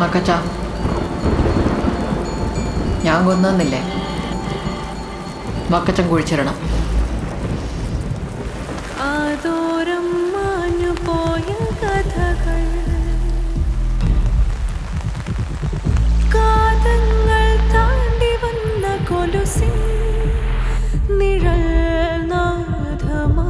മക്കച്ച, ഞാൻ കൊന്നില്ലേ? മക്കച്ചൻ കുഴിച്ചിടണം. ആദോരം മാഞ്ഞു പോയ കഥകൾ, കാതങ്ങൾ താണ്ടി വന്ന കൊലുസിൻ നിഴൽ നാഥമാ.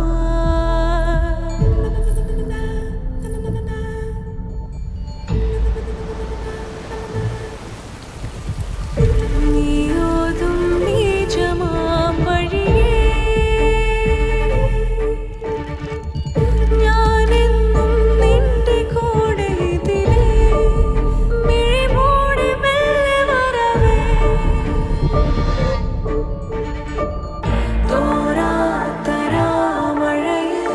നീയോതും നീചമാം വഴിയേ ഞാനെന്നും നിന്റെ കൂടെ ഇതിലേ മിഴിമൂടി മെല്ലെ വരവേ. തോരാത്ത രാമഴയിൽ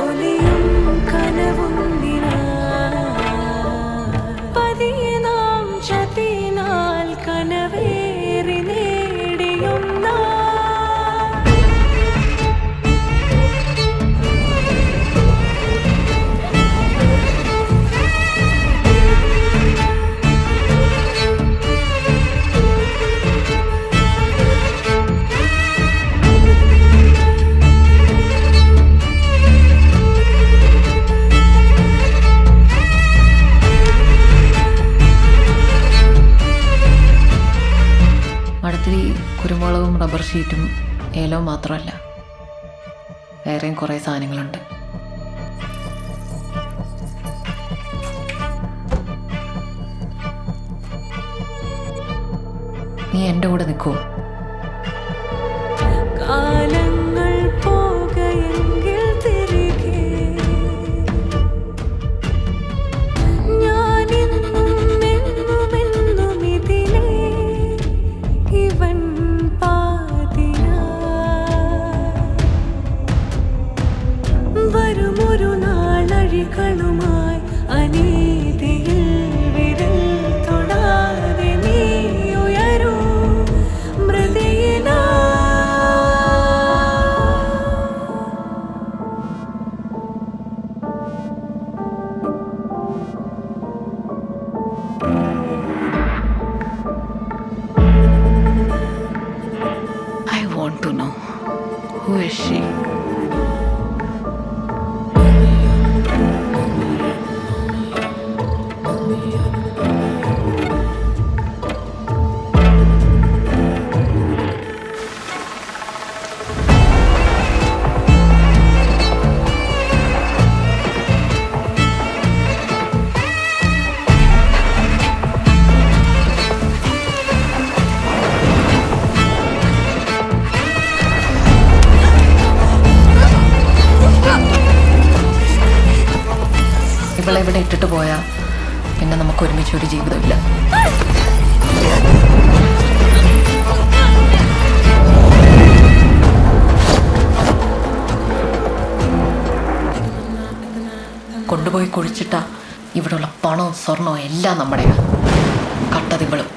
ഒലിയും കനവുന്തിനാ പതിയെ നാം ചതിനാൽ കനവേറി നേടിയൊന്ന മഠത്തിൽ കുരുമുളകും റബ്ബർ ഷീറ്റും ഏലവും മാത്രമല്ല, വേറെയും കുറേ സാധനങ്ങളുണ്ട്. നീ എൻ്റെ കൂടെ നിൽക്കുമോ? കാലങ്ങൾ പോകയെങ്കിൽ തിരികെ ഞാനെന്നും എന്നുമെന്നും ഇതിലേ ഇവൻ പാതിയാ. വരുമൊരു നാളഴികളുമായി അനീതിയിൽ വിരൽ തൊടാതെ നീ ഉയരൂ മൃതിയിനാ. I want to know, who is she? ഇവളെ ഇവിടെ ഇട്ടിട്ട് പോയാൽ പിന്നെ നമുക്ക് ഒരുമിച്ച് ഒരു ജീവിതമില്ല. കൊണ്ടുപോയി കുഴിച്ചിട്ട ഇവിടെയുള്ള പണവും സ്വർണവും എല്ലാം നമ്മുടെയാണ്. കട്ടതിവളും